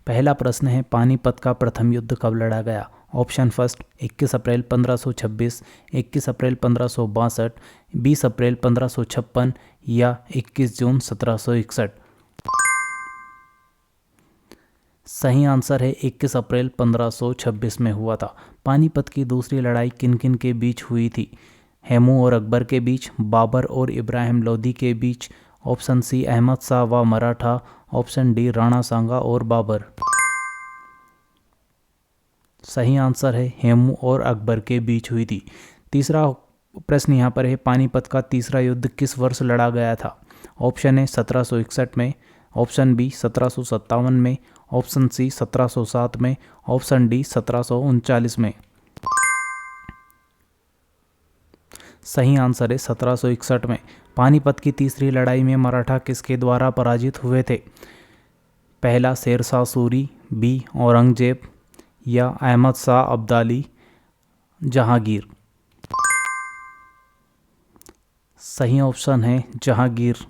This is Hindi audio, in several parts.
पहला प्रश्न है, पानीपत का प्रथम युद्ध कब लड़ा गया? ऑप्शन फर्स्ट 21 अप्रैल 1526, 21 अप्रैल 1562, 20 अप्रैल 1556 या 21 जून 1761। सही आंसर है 21 अप्रैल 1526 में हुआ था। पानीपत की दूसरी लड़ाई किन किन के बीच हुई थी? हेमू और अकबर के बीच, बाबर और इब्राहिम लोदी के बीच, ऑप्शन सी अहमद शाह व मराठा, ऑप्शन डी राणा सांगा और बाबर। सही आंसर है हेमू और अकबर के बीच हुई थी। तीसरा प्रश्न यहाँ पर है, पानीपत का तीसरा युद्ध किस वर्ष लड़ा गया था? ऑप्शन है 1761 में, ऑप्शन बी 1757 में, ऑप्शन सी 1707 में, ऑप्शन डी 1739 में। सही आंसर है 1761 में। पानीपत की तीसरी लड़ाई में मराठा किसके द्वारा पराजित हुए थे? पहला शेरशाह सूरी, बी औरंगजेब या अहमद शाह अब्दाली जहांगीर। सही ऑप्शन है जहांगीर।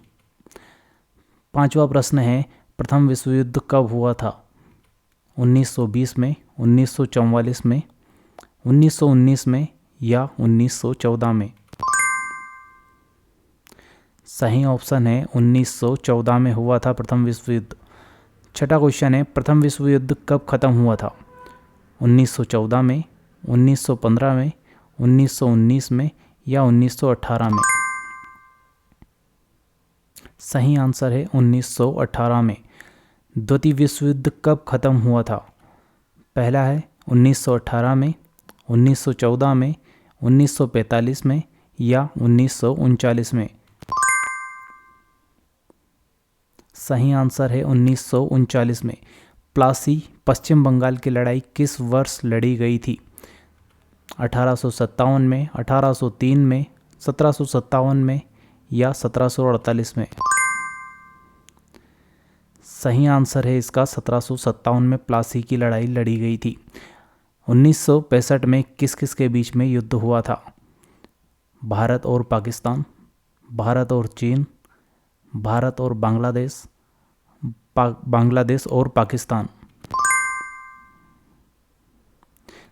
पांचवा प्रश्न है, प्रथम विश्व युद्ध कब हुआ था? 1920 में, 1944 में, 1919 में या 1914 में। सही ऑप्शन है 1914 में हुआ था प्रथम विश्व युद्ध। छठा क्वेश्चन है, प्रथम विश्व युद्ध कब खत्म हुआ था? 1914 में, 1915 में, 1919 में या 1918 में। सही आंसर है 1918 में। द्वितीय विश्व युद्ध कब खत्म हुआ था? पहला है 1918 में, 1914 में, 1945 में या 1939 में। सही आंसर है 1939 में। प्लासी पश्चिम बंगाल की लड़ाई किस वर्ष लड़ी गई थी? 1857 में, 1803 में, 1757 में या 1748 में। सही आंसर है इसका 1757 में प्लासी की लड़ाई लड़ी गई थी। 1965 में किस किस के बीच में युद्ध हुआ था? भारत और पाकिस्तान, भारत और चीन, भारत और बांग्लादेश, बांग्लादेश और पाकिस्तान।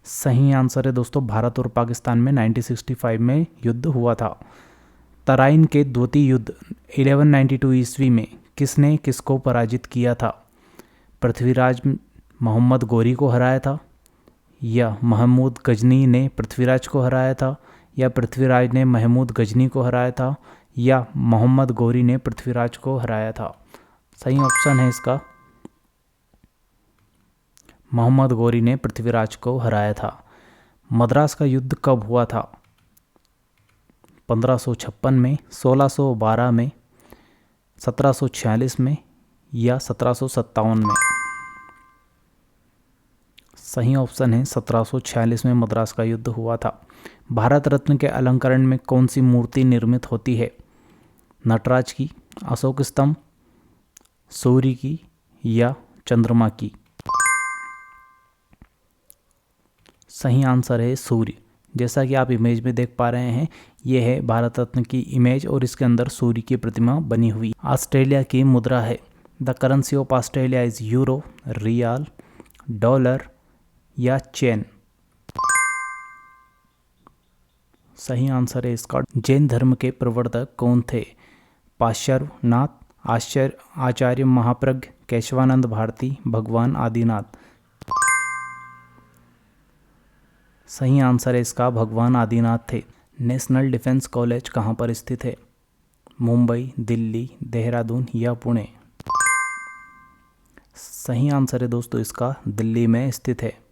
सही आंसर है दोस्तों भारत और पाकिस्तान में 1965 में युद्ध हुआ था। तराइन के द्वितीय युद्ध 1192 ईस्वी में किसने किसको पराजित किया था? पृथ्वीराज मोहम्मद गौरी को हराया था या महमूद गजनी ने पृथ्वीराज को हराया था या पृथ्वीराज ने महमूद गजनी को हराया था या मोहम्मद गौरी ने पृथ्वीराज को हराया था। सही ऑप्शन है इसका मोहम्मद गौरी ने पृथ्वीराज को हराया था। मद्रास का युद्ध कब हुआ था? 1556 में, 1612 में, 1746 में या 1757 में। सही ऑप्शन है 1746 में मद्रास का युद्ध हुआ था। भारत रत्न के अलंकरण में कौन सी मूर्ति निर्मित होती है? नटराज की, अशोक स्तंभ, सूर्य की या चंद्रमा की। सही आंसर है सूर्य। जैसा कि आप इमेज में देख पा रहे हैं, यह है भारत रत्न की इमेज और इसके अंदर सूर्य की प्रतिमा बनी हुई। ऑस्ट्रेलिया की मुद्रा है। The currency of Australia is euro, riyal, dollar या चेन। सही आंसर है इसका जैन धर्म के प्रवर्तक कौन थे? पार्श्वनाथ, आचार्य महाप्रज्ञ, केशवानंद भारती, भगवान आदिनाथ। सही आंसर है इसका भगवान आदिनाथ थे। नेशनल डिफेंस कॉलेज कहाँ पर स्थित है? मुंबई, दिल्ली, देहरादून या पुणे। सही आंसर है दोस्तों इसका दिल्ली में स्थित है।